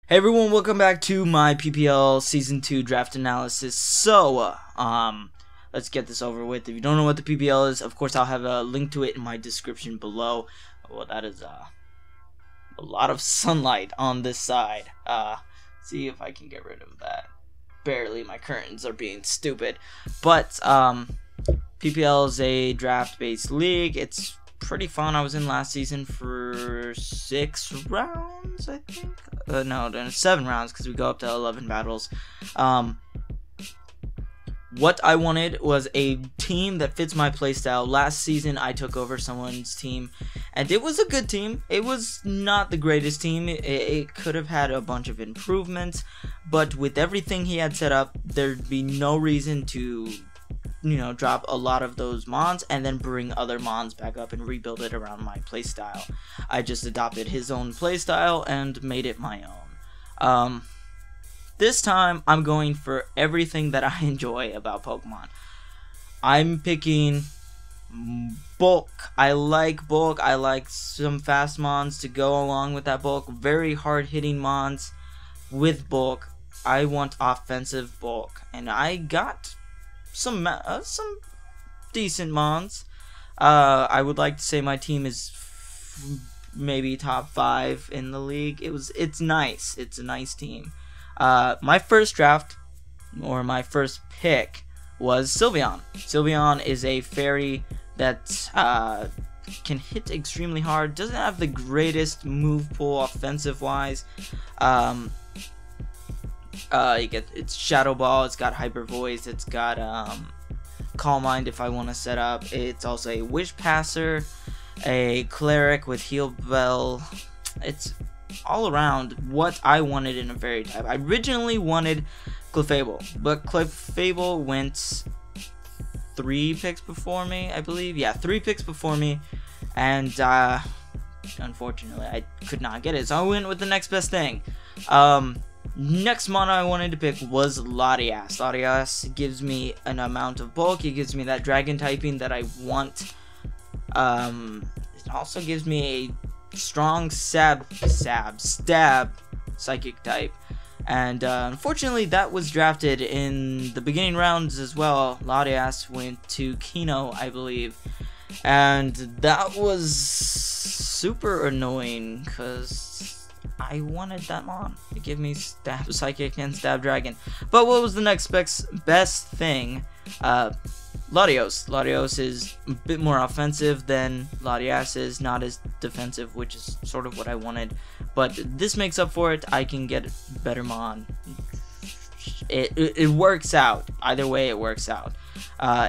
Hey everyone, welcome back to my PPL Season 2 draft analysis. So, let's get this over with. If you don't know what the PPL is, of course I'll have a link to it in my description below. Well, that is a lot of sunlight on this side. See if I can get rid of that. Barely, my curtains are being stupid. But, PPL is a draft-based league. It's pretty fun. I was in last season for 6 rounds, I think. No, 7 rounds because we go up to 11 battles. What I wanted was a team that fits my playstyle. Last season, I took over someone's team, and it was a good team. It was not the greatest team. It could have had a bunch of improvements, but with everything he had set up, there'd be no reason to drop a lot of those mons and then bring other mons back up and rebuild it around my playstyle. I just adopted his own playstyle and made it my own. This time I'm going for everything that I enjoy about Pokemon. I'm picking bulk. I like bulk. I like some fast mons to go along with that bulk. Very hard hitting mons with bulk. I want offensive bulk, and I got some decent mons. I would like to say my team is maybe top 5 in the league. It's nice. It's a nice team. My first draft, or my first pick, was Sylveon. Sylveon is a fairy that can hit extremely hard. Doesn't have the greatest move pool offensive wise. It's Shadow Ball, it's got Hyper Voice, it's got Calm Mind if I want to set up. It's also a Wish Passer, a Cleric with Heal Bell. It's all around what I wanted in a fairy type. I originally wanted Clefable, but Clefable went 3 picks before me, I believe. Yeah, 3 picks before me, and unfortunately I could not get it, so I went with the next best thing. Next mon I wanted to pick was Latias. Latias gives me an amount of bulk. It gives me that dragon typing that I want. It also gives me a strong stab psychic type. And unfortunately that was drafted in the beginning rounds as well. Latias went to Kino, I believe. And that was super annoying because I wanted that mon to give me Stab Psychic and Stab Dragon. But what was the next best thing? Latios. Latios is a bit more offensive than Latias is, not as defensive, which is sort of what I wanted. But this makes up for it. I can get better mon. It works out. Either way, it works out.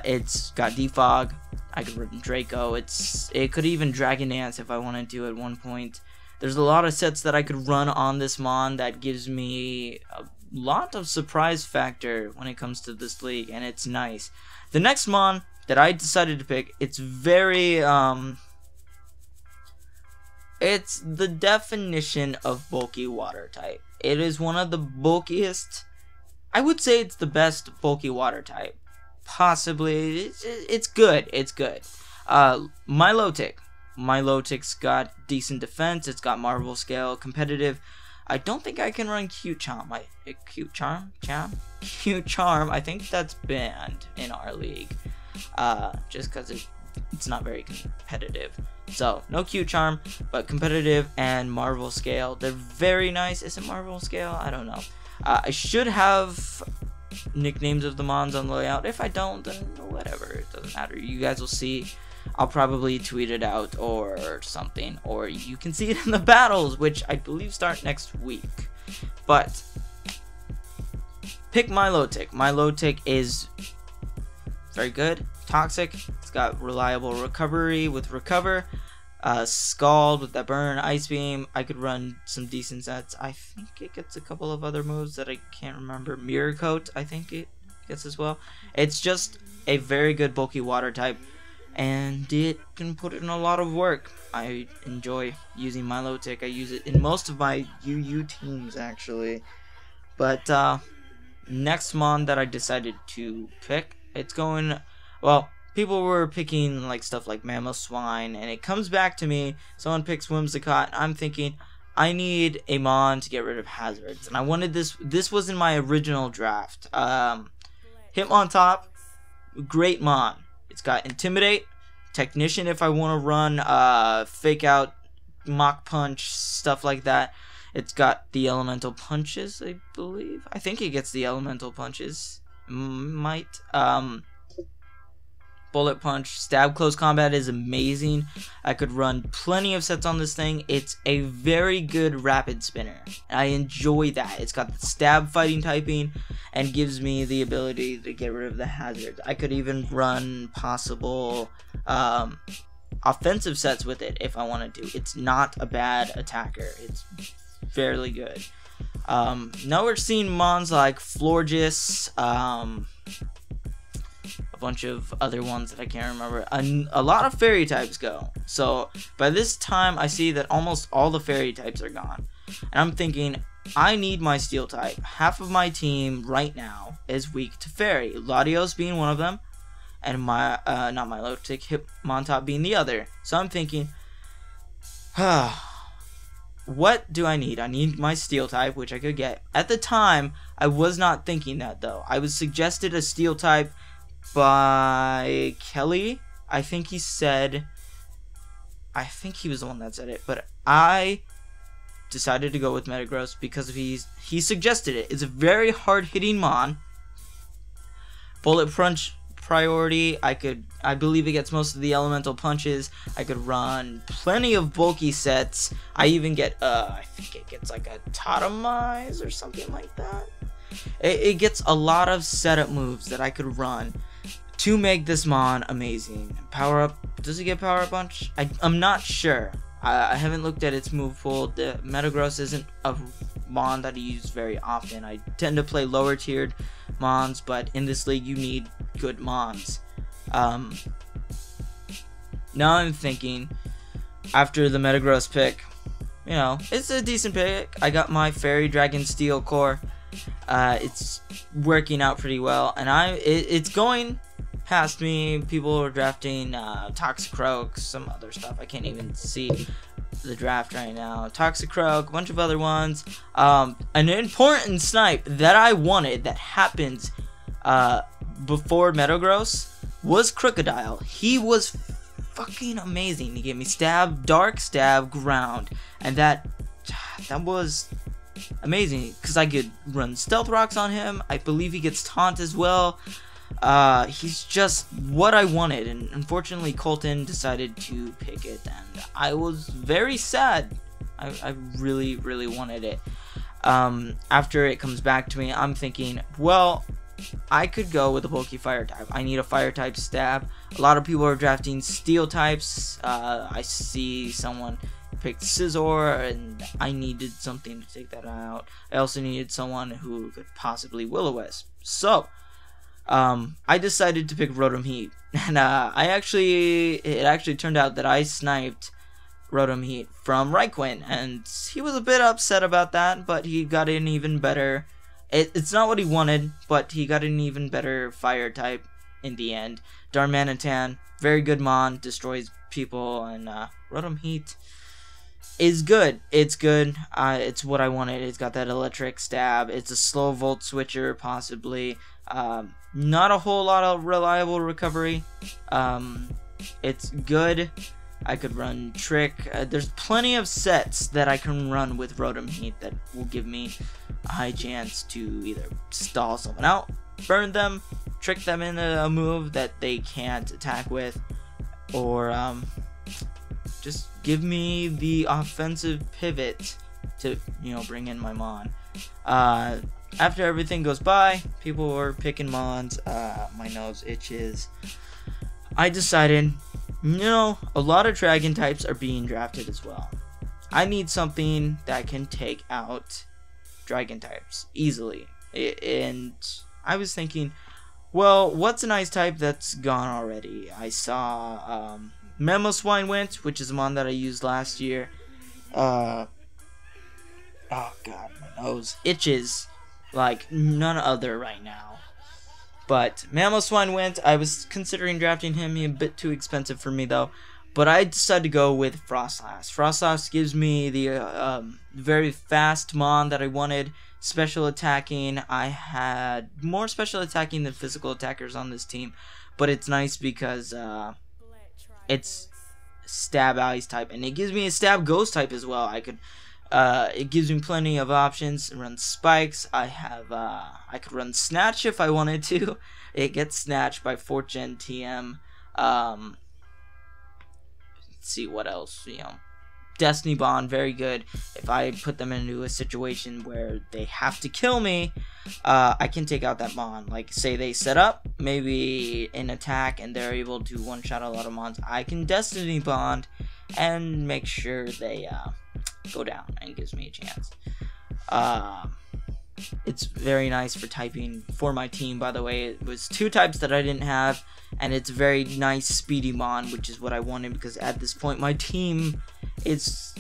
It's got Defog. I could run Draco. It could even Dragon Dance if I wanted to at one point. There's a lot of sets that I could run on this mon that gives me a lot of surprise factor when it comes to this league, and it's nice. The next mon that I decided to pick, it's very, it's the definition of bulky water type. It is one of the bulkiest, I would say it's the best bulky water type. Possibly, it's good, it's good. Milotic. Milotic's got decent defense. It's got Marvel Scale, competitive. I don't think I can run Cute Charm. Cute Charm. I think that's banned in our league, just because it's not very competitive. So no Cute Charm, but competitive and Marvel Scale. They're very nice. Is it Marvel Scale? I don't know. I should have nicknames of the mons on the layout. If I don't, then whatever. It doesn't matter. You guys will see. I'll probably tweet it out or something, or you can see it in the battles, which I believe start next week. But pick Milotic. Milotic is very good. Toxic. It's got reliable recovery with Recover. Scald with that Burn, Ice Beam. I could run some decent sets. I think it gets a couple of other moves that I can't remember. Mirror Coat, I think it gets as well. It's just a very good bulky water type, and it can put in a lot of work. I enjoy using Milotic. I use it in most of my UU teams, actually. But next mon that I decided to pick, it's going, well, people were picking like stuff like Mammoth Swine, and it comes back to me. Someone picks Whimsicott, and I'm thinking, I need a Mon to get rid of hazards, and I wanted this was in my original draft. Hitmontop, great Mon. It's got Intimidate, Technician if I want to run Fake Out, Mock Punch, stuff like that. It's got the Elemental Punches, I believe. I think it gets the Elemental Punches. Might. Bullet Punch. Stab Close Combat is amazing. I could run plenty of sets on this thing. It's a very good rapid spinner. I enjoy that. It's got the stab fighting typing and gives me the ability to get rid of the hazards. I could even run possible offensive sets with it if I wanted to. It's not a bad attacker. It's fairly good. Now we're seeing Mons like Florges, a bunch of other ones that I can't remember. A lot of fairy types go. So by this time I see that almost all the fairy types are gone. And I'm thinking, I need my steel type. Half of my team right now is weak to fairy. Latios being one of them. And my, not Milotic, Hitmontop being the other. So I'm thinking, what do I need? I need my steel type, which I could get. At the time, I was not thinking that though. I was suggested a steel type by Kelly. I think he said, I think he was the one that said it, but I decided to go with Metagross because he suggested it. It's a very hard hitting Mon. Bullet Punch priority. I believe it gets most of the elemental punches. I could run plenty of bulky sets. I even get I think it gets like a Totemize or something like that. It gets a lot of setup moves that I could run to make this Mon amazing. Power up, does it get power up bunch? I'm not sure. I haven't looked at its move pool. The Metagross isn't a Mon that I use very often. I tend to play lower tiered Mons, but in this league you need good Mons. Now I'm thinking, after the Metagross pick, you know, it's a decent pick. I got my Fairy Dragon Steel Core. It's working out pretty well, and it's going past me. People are drafting Toxicroak, some other stuff. I can't even see the draft right now. Toxicroak, a bunch of other ones. An important snipe that I wanted that happens before Metagross was Crocodile. He was fucking amazing. He gave me stab, dark, stab, ground, and that was amazing because I could run Stealth Rocks on him. I believe he gets Taunt as well. He's just what I wanted, and unfortunately Colton decided to pick it, and I was very sad. I really, really wanted it. After it comes back to me, I'm thinking, well, I could go with a bulky fire type. I need a fire type stab. A lot of people are drafting steel types. I see someone picked Scizor, and I needed something to take that out. I also needed someone who could possibly Will-O-Wisp. So I decided to pick Rotom Heat, and it actually turned out that I sniped Rotom Heat from Raikou, and he was a bit upset about that, but he got an even better. It's not what he wanted, but he got an even better fire type in the end. Darmanitan, very good Mon, destroys people, and Rotom Heat is good. It's good. It's what I wanted. It's got that electric stab. It's a slow volt switcher, possibly. Not a whole lot of reliable recovery. It's good. I could run Trick. There's plenty of sets that I can run with Rotom Heat that will give me a high chance to either stall someone out, burn them, trick them into a move that they can't attack with, or just give me the offensive pivot to, you know, bring in my Mon. After everything goes by, people were picking Mons. My nose itches. I decided, you know, a lot of dragon types are being drafted as well. I need something that can take out dragon types easily. And I was thinking, well, what's an ice type that's gone already? I saw Mamoswine went, which is a Mon that I used last year. Oh god, my nose itches like none other right now. But Mamoswine went. I was considering drafting him. He's a bit too expensive for me though. But I decided to go with Frostlass. Frostlass gives me the very fast mon that I wanted. Special attacking. I had more special attacking than physical attackers on this team. But it's nice because it's stab ice type. And it gives me a stab ghost type as well. It gives me plenty of options. It runs spikes. I could run snatch if I wanted to. It gets snatched by 4th gen TM. See what else, Destiny Bond, very good. If I put them into a situation where they have to kill me, I can take out that Mon. Like, say they set up, maybe an attack, and they're able to one-shot a lot of Mons. I can Destiny Bond and make sure they go down, and gives me a chance. It's very nice for typing for my team, by the way. It was 2 types that I didn't have, and it's very nice speedy mon, which is what I wanted, because at this point my team is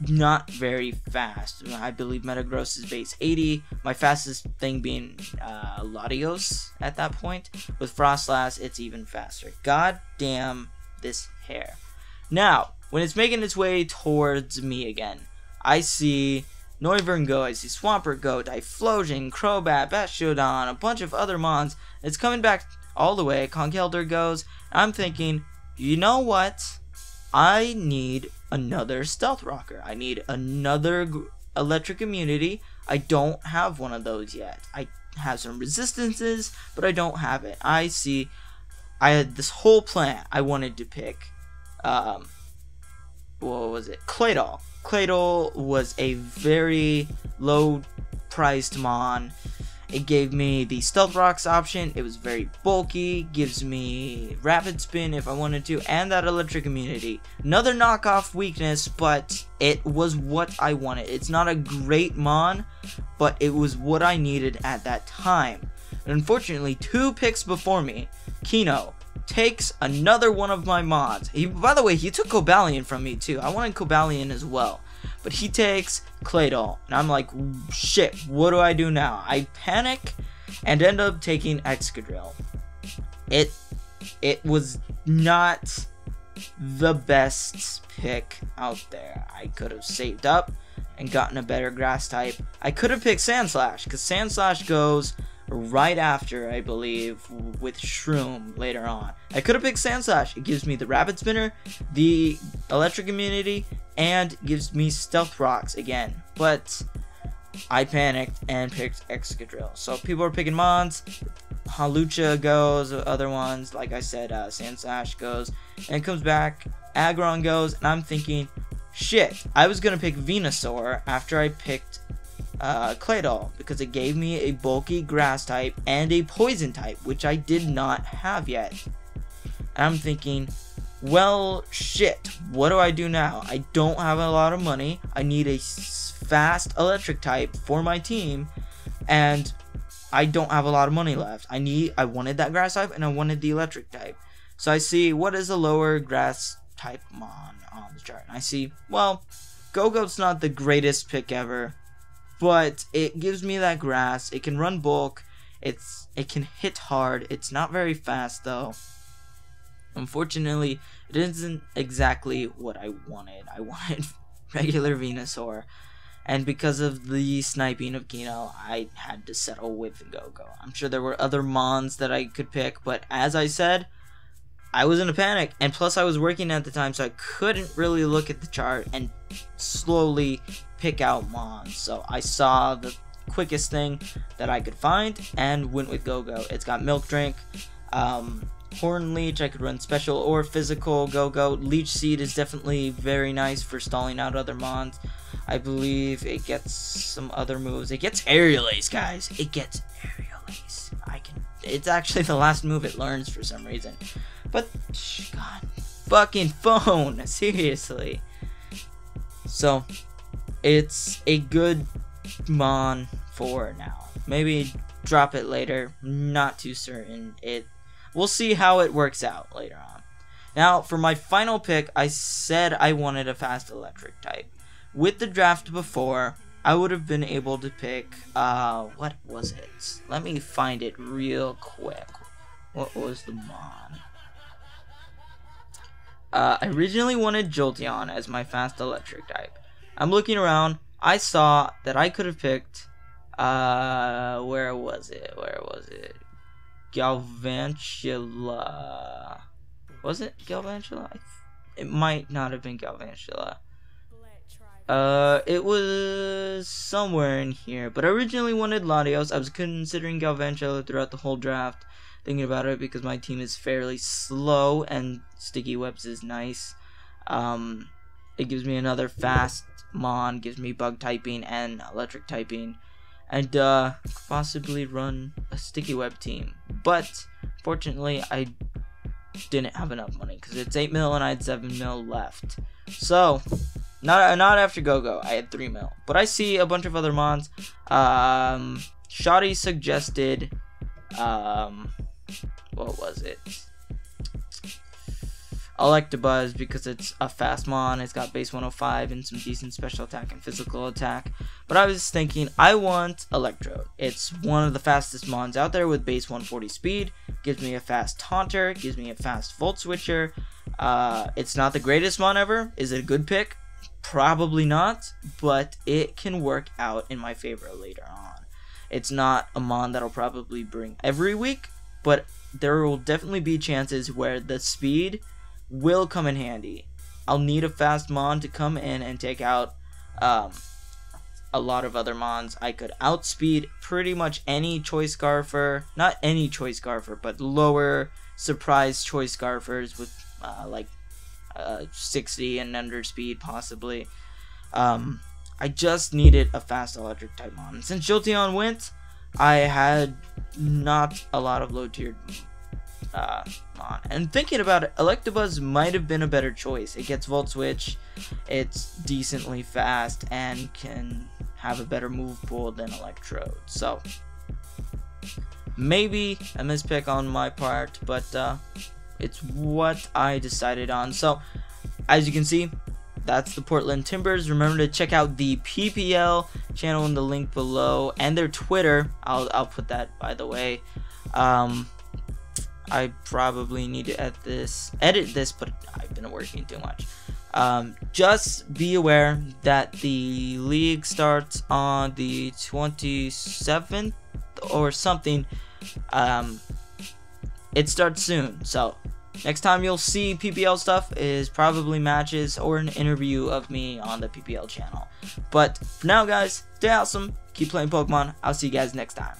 not very fast. I believe Metagross is base 80, my fastest thing being Latios at that point. With Frostlass, it's even faster. God damn this hair. Now, when it's making its way towards me again, I see Noivern go, I see Swampert go, Typhlosion, Crobat, Bastiodon, a bunch of other mons. It's coming back all the way. Conkeldurr goes. I'm thinking, you know what? I need another Stealth Rocker. I need another Electric Immunity. I don't have one of those yet. I have some resistances, but I don't have it. I had this whole plan. I wanted to pick, what was it? Claydol. Claydol was a very low priced mon. It gave me the Stealth Rocks option. It was very bulky, gives me Rapid Spin if I wanted to, and that Electric Immunity. Another knockoff weakness, but it was what I wanted. It's not a great mon, but it was what I needed at that time. And unfortunately, 2 picks before me, Kino takes another one of my mods. By the way, he took Cobalion from me too. I wanted Cobalion as well. But he takes Claydol. And I'm like, shit, what do I do now? I panic and end up taking Excadrill. It was not the best pick out there. I could have saved up and gotten a better grass type. I could have picked Sandslash, because Sandslash goes right after, I believe, with Shroom later on. I could have picked Sandslash. It gives me the Rapid Spinner, the Electric Immunity, and gives me Stealth Rocks again. But I panicked and picked Excadrill. So people are picking Mons. Hawlucha goes, other ones, like I said, Sandslash goes, and it comes back, Aggron goes, and I'm thinking, shit, I was going to pick Venusaur after I picked Claydol, because it gave me a bulky grass type and a poison type, which I did not have yet. And I'm thinking, well, shit, what do I do now? I don't have a lot of money. I need a fast electric type for my team, and I don't have a lot of money left. I wanted that grass type, and I wanted the electric type. So I see, what is a lower grass type mon on the chart? And I see, well, Go-Go's not the greatest pick ever, but it gives me that grass. It can run bulk. It can hit hard. It's not very fast though. Unfortunately, it isn't exactly what I wanted. I wanted regular Venusaur, and because of the sniping of Kino, I had to settle with Go-Go. I'm sure there were other mons that I could pick, but as I said, I was in a panic, and plus I was working at the time, so I couldn't really look at the chart and slowly pick out mons. So I saw the quickest thing that I could find and went with Go-Go. It's got Milk Drink, Horn Leech. I could run special or physical Go-Go. Leech Seed is definitely very nice for stalling out other mons. I believe it gets some other moves. It gets Aerial Ace, guys. It gets Aerial Ace. It's actually the last move it learns for some reason. But, God, fucking phone, seriously. So, it's a good mon for now. Maybe drop it later, not too certain. We'll see how it works out later on. Now, for my final pick, I said I wanted a fast electric type. With the draft before, I would have been able to pick, what was it? Let me find it real quick. What was the mon? I originally wanted Jolteon as my fast electric type. I'm looking around. I saw that I could have picked, where was it? Galvantula. Was it Galvantula? It might not have been Galvantula. It was somewhere in here, but I originally wanted Latios. I was considering Galvantula throughout the whole draft, thinking about it because my team is fairly slow and Sticky Webs is nice. It gives me another fast Mon, gives me bug typing and electric typing, and possibly run a Sticky Web team. But fortunately, I didn't have enough money because it's 8 mil and I had 7 mil left. So not after Go-Go, I had 3 mil. But I see a bunch of other Mons. Shoddy suggested, what was it? Electabuzz, because it's a fast Mon, it's got base 105 and some decent special attack and physical attack. But I was thinking, I want Electrode. It's one of the fastest Mons out there with base 140 speed, gives me a fast Taunter, gives me a fast Volt Switcher. It's not the greatest Mon ever. Is it a good pick? Probably not, but it can work out in my favor later on. It's not a Mon that'll probably bring every week, but there will definitely be chances where the speed will come in handy. I'll need a fast Mon to come in and take out a lot of other Mons. I could outspeed pretty much any Choice Scarfer, not any Choice Scarfer, but lower surprise Choice Scarfers with like 60 and under speed possibly. I just needed a fast electric type Mon. Since Jolteon went, I had not a lot of low tiered Mon. And thinking about it, Electabuzz might have been a better choice. It gets Volt Switch, it's decently fast, and can have a better move pool than Electrode. So maybe a mispick on my part, but it's what I decided on. So as you can see, that's the Portland Timbers. Remember to check out the PPL channel in the link below, and their Twitter. I'll put that, by the way. I probably need to edit this, but I've been working too much. Just be aware that the league starts on the 27th or something. It starts soon, so next time you'll see PPL stuff is probably matches or an interview of me on the PPL channel. But for now, guys, stay awesome, keep playing Pokemon. I'll see you guys next time.